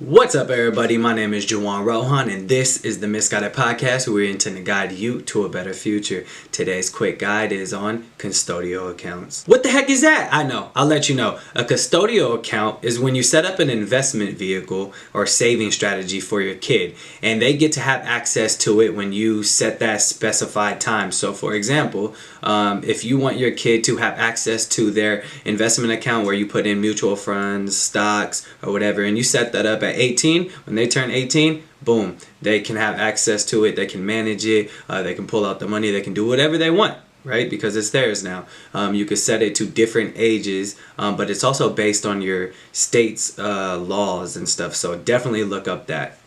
What's up, everybody? My name is Juwan Rohan, and this is the Misguided Podcast, where we intend to guide you to a better future. Today's quick guide is on custodial accounts. What the heck is that? I know. I'll let you know. A custodial account is when you set up an investment vehicle or saving strategy for your kid, and they get to have access to it when you set that specified time. So, for example, if you want your kid to have access to their investment account where you put in mutual funds, stocks, or whatever, and you set that up at 18, when they turn 18, boom, they can have access to it, they can manage it, they can pull out the money, they can do whatever they want, right? Because it's theirs now. You could set it to different ages, but it's also based on your state's laws and stuff, so definitely look up that.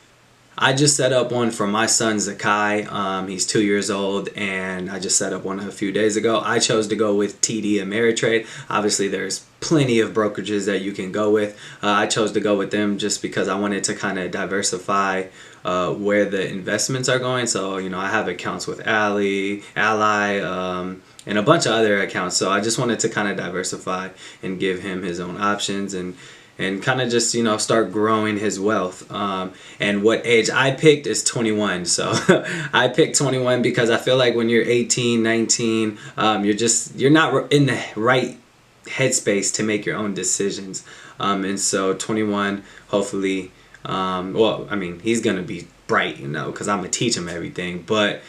I just set up one for my son Zakai. He's 2 years old, and I just set up one a few days ago. I chose to go with TD Ameritrade. Obviously, there's plenty of brokerages that you can go with. I chose to go with them just because I wanted to kind of diversify where the investments are going. So, I have accounts with Ally, and a bunch of other accounts. So I just wanted to kind of diversify and give him his own options and kind of just, start growing his wealth. And what age I picked is 21. So I picked 21 because I feel like when you're 18, 19, you're not in the right headspace to make your own decisions. And so 21, hopefully, he's going to be bright, because I'm going to teach him everything. But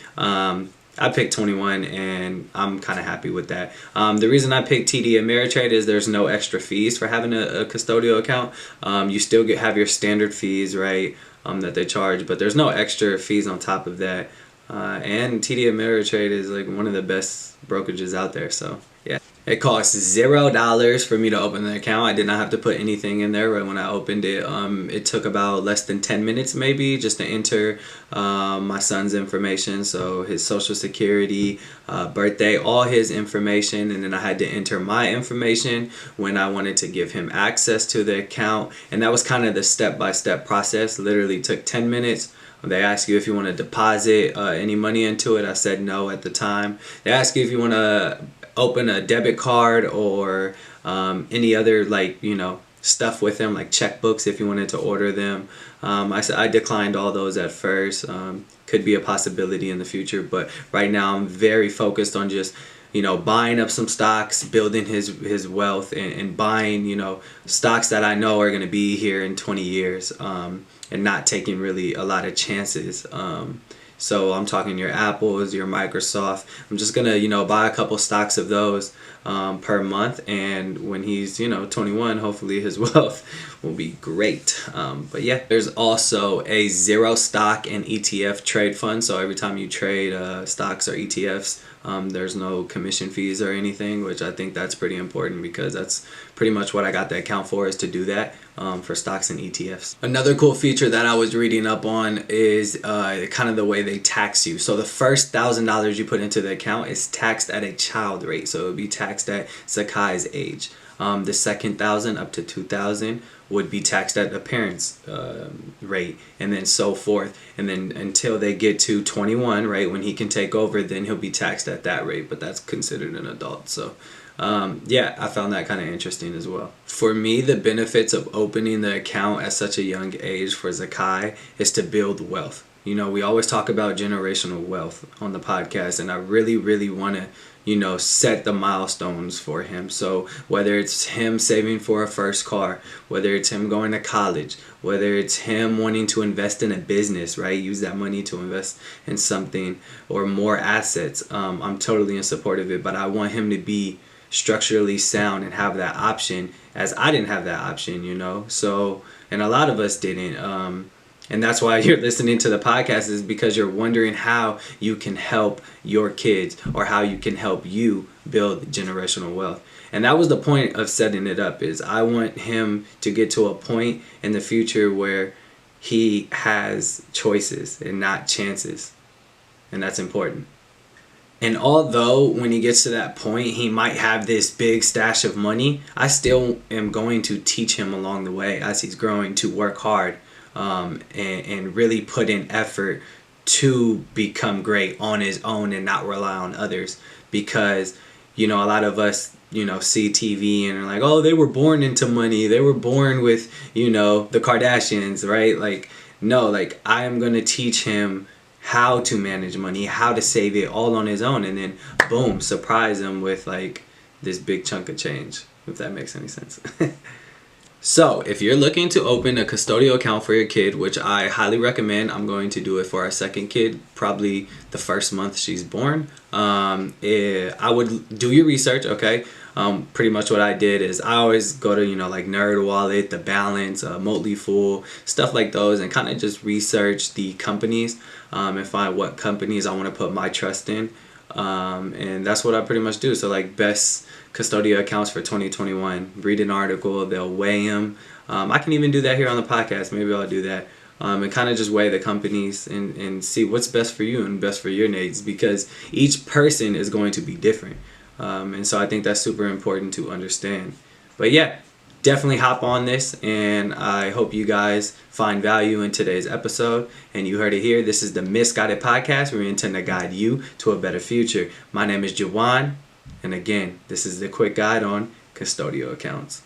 I picked 21, and I'm kind of happy with that. The reason I picked TD Ameritrade is there's no extra fees for having a custodial account. You still have your standard fees, right, that they charge, but there's no extra fees on top of that. And TD Ameritrade is like one of the best brokerages out there, so yeah. It costs $0 for me to open the account. I did not have to put anything in there right when I opened it. It took about less than 10 minutes maybe just to enter my son's information. So his social security, birthday, all his information. And then I had to enter my information when I wanted to give him access to the account. And that was kind of the step-by-step process. Literally took 10 minutes. They ask you if you want to deposit any money into it. I said no at the time. They ask you if you want to open a debit card or any other stuff with them, like checkbooks if you wanted to order them. I declined all those at first. Could be a possibility in the future, but right now I'm very focused on just buying up some stocks, building his wealth, and buying stocks that I know are going to be here in 20 years, and not taking really a lot of chances. So I'm talking your Apples, your Microsoft. I'm just going to, buy a couple stocks of those per month. And when he's, 21, hopefully his wealth will be great. But yeah, there's also a zero stock and ETF trade fund. So every time you trade stocks or ETFs, there's no commission fees or anything, which I think that's pretty important because that's pretty much what I got the account for, is to do that for stocks and ETFs. Another cool feature that I was reading up on is kind of the way they tax you. So the first $1,000 you put into the account is taxed at a child rate. So it would be taxed at Zakai's age. The second 1,000 up to 2,000 would be taxed at the parents' rate, and then so forth. And then until they get to 21, right, when he can take over, then he'll be taxed at that rate, but that's considered an adult. So yeah, I found that kind of interesting as well. For me, the benefits of opening the account at such a young age for Zakai is to build wealth. We always talk about generational wealth on the podcast, and I really, really want to set the milestones for him. So whether it's him saving for a first car, whether it's him going to college, whether it's him wanting to invest in a business, right? Use that money to invest in something or more assets. I'm totally in support of it, but I want him to be structurally sound and have that option, as I didn't have that option, So, and a lot of us didn't. And that's why you're listening to the podcast, is because you're wondering how you can help your kids or how you can help you build generational wealth. And that was the point of setting it up, is I want him to get to a point in the future where he has choices and not chances. And that's important. And although when he gets to that point, he might have this big stash of money, I still am going to teach him along the way as he's growing to work hard. And really put in effort to become great on his own and not rely on others, because a lot of us, see TV and are like, oh, they were born into money. They were born with, the Kardashians, right? Like, no, like I am going to teach him how to manage money, how to save it all on his own. And then boom, surprise him with like this big chunk of change, if that makes any sense. So, if you're looking to open a custodial account for your kid, which I highly recommend, I'm going to do it for our second kid, probably the first month she's born. I would do your research, okay? Pretty much what I did is I always go to, like Nerd Wallet, The Balance, Motley Fool, stuff like those, and kind of just research the companies and find what companies I want to put my trust in. And that's what I pretty much do. So like best custodial accounts for 2021, read an article, they'll weigh them. I can even do that here on the podcast. Maybe I'll do that. And kind of just weigh the companies and see what's best for you and best for your needs, because each person is going to be different. And so I think that's super important to understand. But yeah, definitely hop on this, and I hope you guys find value in today's episode. And you heard it here. This is the Misguided Podcast, where we intend to guide you to a better future. My name is Juwan, and again, this is the quick guide on custodial accounts.